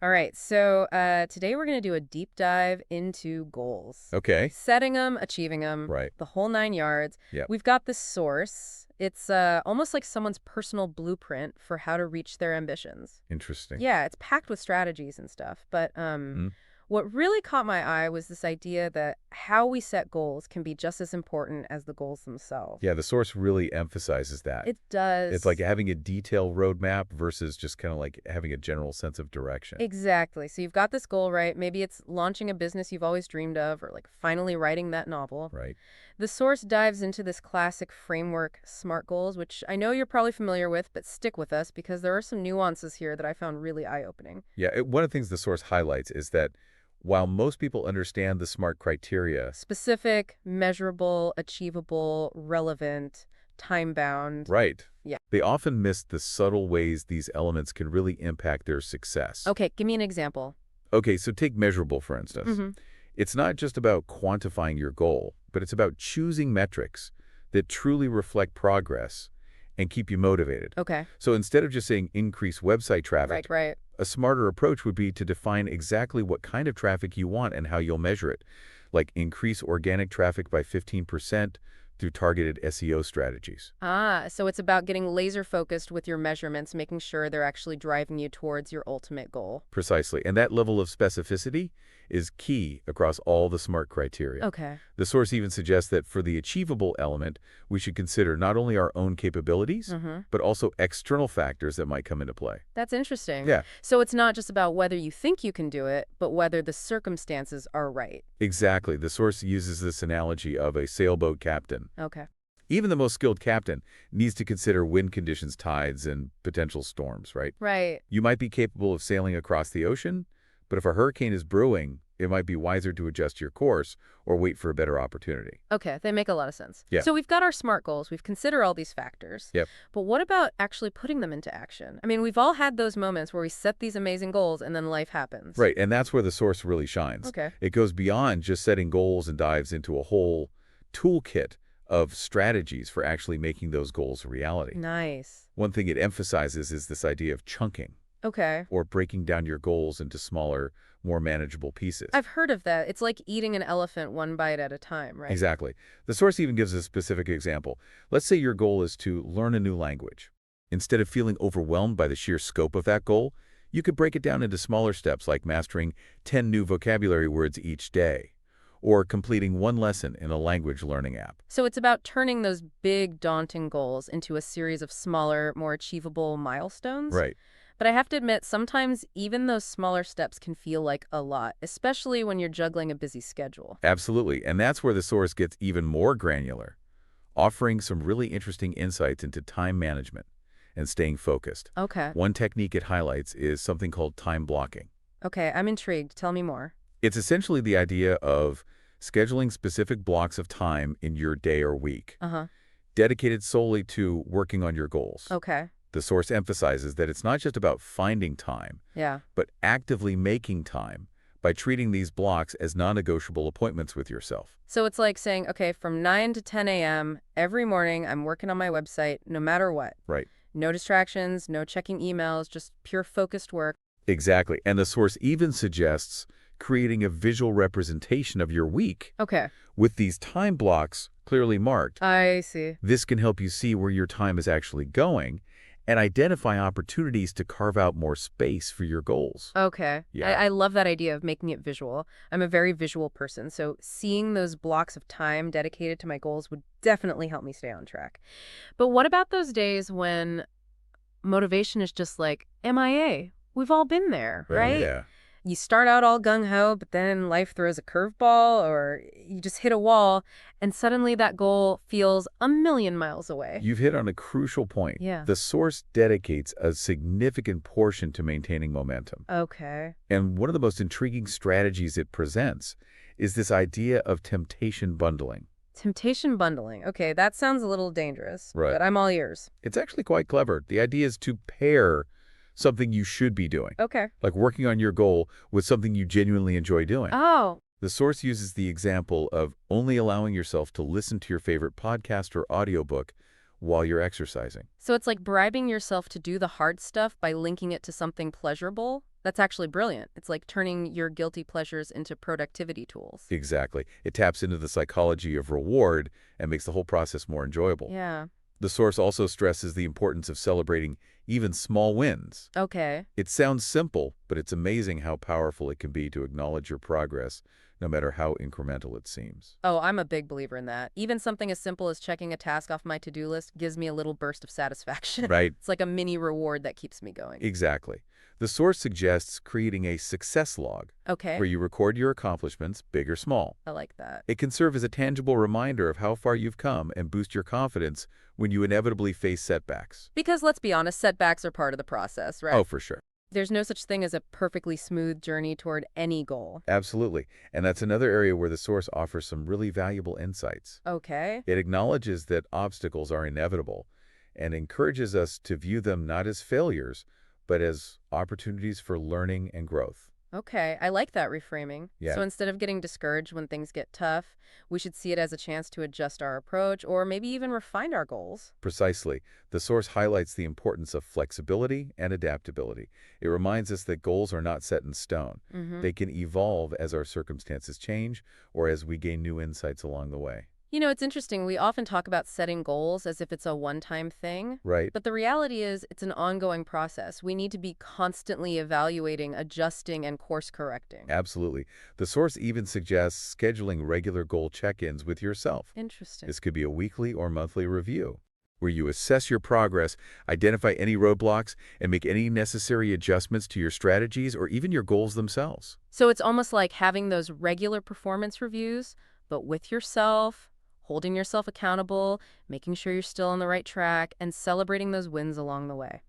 All right, so today we're going to do a deep dive into goals. Okay. Setting them, achieving them, Right. the whole nine yards. Yep. We've got the source. It's almost like someone's personal blueprint for how to reach their ambitions. Interesting. Yeah, it's packed with strategies and stuff. But Hmm. what really caught my eye was this idea that how we set goals can be just as important as the goals themselves. Yeah, the source really emphasizes that. It It's like does. having a detailed roadmap versus just kind of like having a general sense of direction. Exactly. So you've got this goal, right? Maybe it's launching a business you've always dreamed of, or like finally writing that novel. Right. The source dives into this classic framework, SMART goals, which I know you're probably familiar with, but stick with us because there are some nuances here that I found really eye-opening. Yeah, one of the things the source highlights is that while most people understand the SMART criteria, Specific, measurable, achievable, relevant, time-bound. right, Yeah. they often miss the subtle ways these elements can really impact their success. Okay, give me an example. Okay, so take measurable, for instance. Mm-hmm. It's not just about quantifying your goal, but it's about choosing metrics that truly reflect progress and keep you motivated. Okay. So instead of just saying increase website traffic, Right. a smarter approach would be to define exactly what kind of traffic you want and how you'll measure it, like increase organic traffic by 15% through targeted SEO strategies. So it's about getting laser focused with your measurements, making sure they're actually driving you towards your ultimate goal. Precisely. And that level of specificity is key across all the SMART criteria. Okay. The source even suggests that for the achievable element, we should consider not only our own capabilities, Mm-hmm. but also external factors that might come into play. That's interesting. Yeah, So it's not just about whether you think you can do it, but whether the circumstances are right. exactly. The source uses this analogy of a sailboat captain. Okay. Even the most skilled captain needs to consider wind conditions, tides, and potential storms, right? Right. You might be capable of sailing across the ocean, but if a hurricane is brewing, it might be wiser to adjust your course or wait for a better opportunity. Okay, they make a lot of sense. Yeah. So we've got our SMART goals. We've considered all these factors. Yep. But what about actually putting them into action? I mean, we've all had those moments where we set these amazing goals and then life happens. Right, and that's where the source really shines. Okay. It goes beyond just setting goals and dives into a whole toolkit of strategies for actually making those goals a reality. Nice. One thing it emphasizes is this idea of chunking, Okay. or breaking down your goals into smaller, more manageable pieces. I've heard of that. It's like eating an elephant one bite at a time, right? Exactly. The source even gives a specific example. Let's say your goal is to learn a new language. Instead of feeling overwhelmed by the sheer scope of that goal, you could break it down into smaller steps like mastering 10 new vocabulary words each day, or completing one lesson in a language learning app. So it's about turning those big, daunting goals into a series of smaller, more achievable milestones. Right. But I have to admit, sometimes even those smaller steps can feel like a lot, especially when you're juggling a busy schedule. Absolutely. And that's where the source gets even more granular, offering some really interesting insights into time management and staying focused. Okay. One technique it highlights is something called time blocking. Okay, I'm intrigued. Tell me more. It's essentially the idea of scheduling specific blocks of time in your day or week, Uh-huh. dedicated solely to working on your goals. Okay. The source emphasizes that it's not just about finding time, Yeah. but actively making time by treating these blocks as non-negotiable appointments with yourself. So it's like saying, okay, from 9 to 10 a.m. every morning, I'm working on my website, no matter what. Right. No distractions, no checking emails, just pure focused work. Exactly. And the source even suggests creating a visual representation of your week Okay. with these time blocks clearly marked. I see. This can help you see where your time is actually going and identify opportunities to carve out more space for your goals. Okay. Yeah. I love that idea of making it visual. I'm a very visual person, so seeing those blocks of time dedicated to my goals would definitely help me stay on track. But what about those days when motivation is just like MIA? We've all been there, right? Yeah. You start out all gung-ho, but then life throws a curveball or you just hit a wall, and suddenly that goal feels a million miles away. You've hit on a crucial point. Yeah. The source dedicates a significant portion to maintaining momentum. Okay. And one of the most intriguing strategies it presents is this idea of temptation bundling. Temptation bundling. Okay, that sounds a little dangerous, Right. but I'm all ears. It's actually quite clever. The idea is to pair something you should be doing, Okay. like working on your goal, with something you genuinely enjoy doing. Oh, The source uses the example of only allowing yourself to listen to your favorite podcast or audiobook while you're exercising. so it's like bribing yourself to do the hard stuff by linking it to something pleasurable? That's actually brilliant. It's like turning your guilty pleasures into productivity tools. Exactly. It taps into the psychology of reward and makes the whole process more enjoyable. Yeah. The source also stresses the importance of celebrating even small wins. Okay. It sounds simple, but it's amazing how powerful it can be to acknowledge your progress, no matter how incremental it seems. Oh, I'm a big believer in that. Even something as simple as checking a task off my to-do list gives me a little burst of satisfaction. Right? It's like a mini reward that keeps me going. Exactly. The source suggests creating a success log, Okay. where you record your accomplishments, big or small. I like that. It can serve as a tangible reminder of how far you've come and boost your confidence when you inevitably face setbacks. Because let's be honest, setbacks are part of the process, right? Oh, for sure. There's no such thing as a perfectly smooth journey toward any goal. Absolutely. And that's another area where the source offers some really valuable insights. Okay. It acknowledges that obstacles are inevitable and encourages us to view them not as failures, but as opportunities for learning and growth. Okay, I like that reframing. Yeah. So instead of getting discouraged when things get tough, we should see it as a chance to adjust our approach or maybe even refine our goals. Precisely. The source highlights the importance of flexibility and adaptability. It reminds us that goals are not set in stone. Mm-hmm. They can evolve as our circumstances change or as we gain new insights along the way. You know, it's interesting. We often talk about setting goals as if it's a one-time thing, Right? but the reality is it's an ongoing process. We need to be constantly evaluating, adjusting, and course correcting. Absolutely. The source even suggests scheduling regular goal check-ins with yourself. Interesting. This could be a weekly or monthly review, where you assess your progress, identify any roadblocks, and make any necessary adjustments to your strategies or even your goals themselves. So it's almost like having those regular performance reviews, but with yourself, holding yourself accountable, making sure you're still on the right track, and celebrating those wins along the way.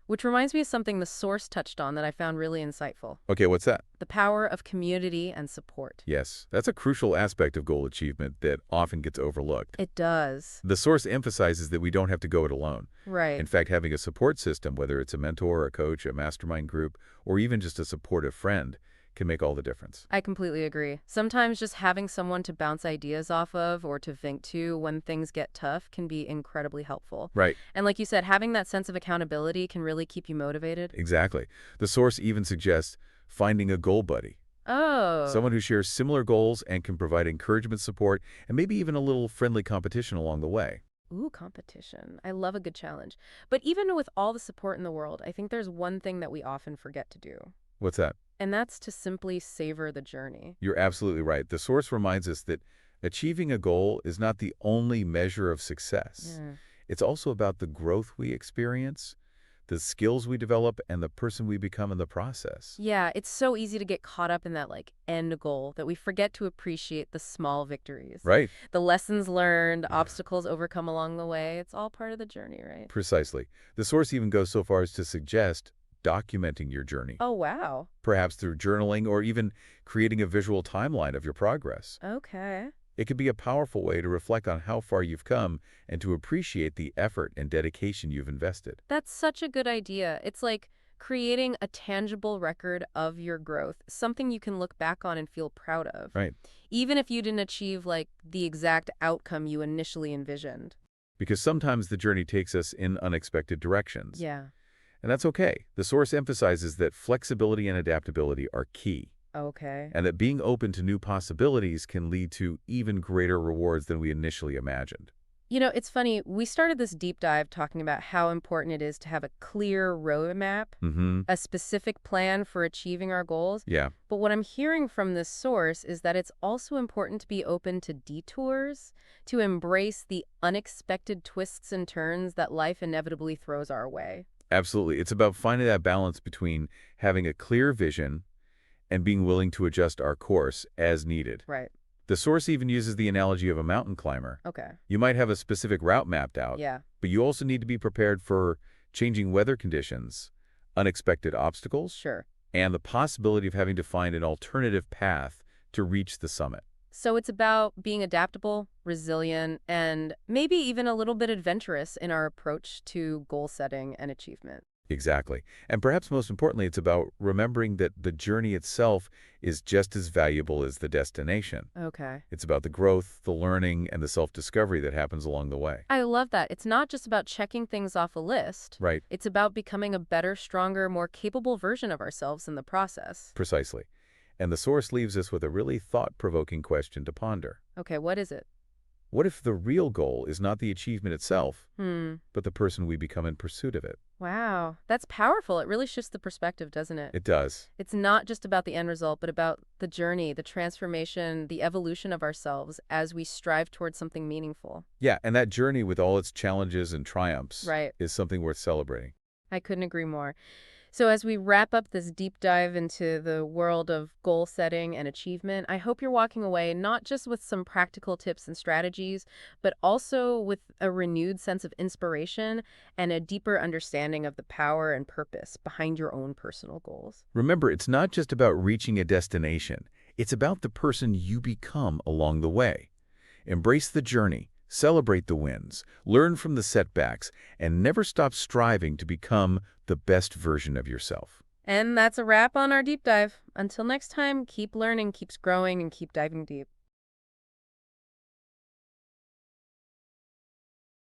Which reminds me of something the source touched on that I found really insightful: Okay, what's that? the power of community and support. Yes, that's a crucial aspect of goal achievement that often gets overlooked. It does. The source emphasizes that we don't have to go it alone. Right. In fact, having a support system, whether it's a mentor, a coach, a mastermind group, or even just a supportive friend, can make all the difference. I completely agree. Sometimes just having someone to bounce ideas off of or to vent to when things get tough can be incredibly helpful. Right, And like you said, having that sense of accountability can really keep you motivated. exactly. The source even suggests finding a goal buddy, Oh. someone who shares similar goals and can provide encouragement, support, and maybe even a little friendly competition along the way. Ooh, competition. I love a good challenge. But even with all the support in the world, I think there's one thing that we often forget to do, What's that? and that's to simply savor the journey. You're absolutely right. The source reminds us that achieving a goal is not the only measure of success. Yeah. It's also about the growth we experience, the skills we develop, and the person we become in the process. Yeah, it's so easy to get caught up in that end goal that we forget to appreciate the small victories. Right? The lessons learned, obstacles overcome along the way. It's all part of the journey, right? Precisely. The source even goes so far as to suggest documenting your journey, Oh, wow. perhaps through journaling or even creating a visual timeline of your progress. Okay. It could be a powerful way to reflect on how far you've come and to appreciate the effort and dedication you've invested. That's such a good idea. It's like creating a tangible record of your growth, something you can look back on and feel proud of, Right? even if you didn't achieve the exact outcome you initially envisioned. Because sometimes the journey takes us in unexpected directions. Yeah. And that's okay. The source emphasizes that flexibility and adaptability are key, Okay. and that being open to new possibilities can lead to even greater rewards than we initially imagined. You know, it's funny. We started this deep dive talking about how important it is to have a clear roadmap, Mm-hmm. a specific plan for achieving our goals. Yeah, But what I'm hearing from this source is that it's also important to be open to detours, to embrace the unexpected twists and turns that life inevitably throws our way. absolutely. It's about finding that balance between having a clear vision and being willing to adjust our course as needed. Right. The source even uses the analogy of a mountain climber. Okay. You might have a specific route mapped out, Yeah. but you also need to be prepared for changing weather conditions, unexpected obstacles, Sure. and the possibility of having to find an alternative path to reach the summit. So it's about being adaptable, resilient, and maybe even a little bit adventurous in our approach to goal setting and achievement. Exactly. And perhaps most importantly, it's about remembering that the journey itself is just as valuable as the destination. Okay. It's about the growth, the learning, and the self-discovery that happens along the way. I love that. It's not just about checking things off a list. Right. It's about becoming a better, stronger, more capable version of ourselves in the process. Precisely. And the source leaves us with a really thought-provoking question to ponder. Okay, what is it? What if the real goal is not the achievement itself, Hmm. but the person we become in pursuit of it? Wow. That's powerful. It really shifts the perspective, doesn't it? It does. It's not just about the end result, but about the journey, the transformation, the evolution of ourselves as we strive towards something meaningful. Yeah, and that journey with all its challenges and triumphs Right. is something worth celebrating. I couldn't agree more. So, as we wrap up this deep dive into the world of goal setting and achievement, I hope you're walking away not just with some practical tips and strategies, but also with a renewed sense of inspiration and a deeper understanding of the power and purpose behind your own personal goals. Remember, it's not just about reaching a destination. It's about the person you become along the way. Embrace the journey, celebrate the wins, learn from the setbacks, and never stop striving to become the best version of yourself. And that's a wrap on our deep dive. Until next time, keep learning, keep growing, and keep diving deep.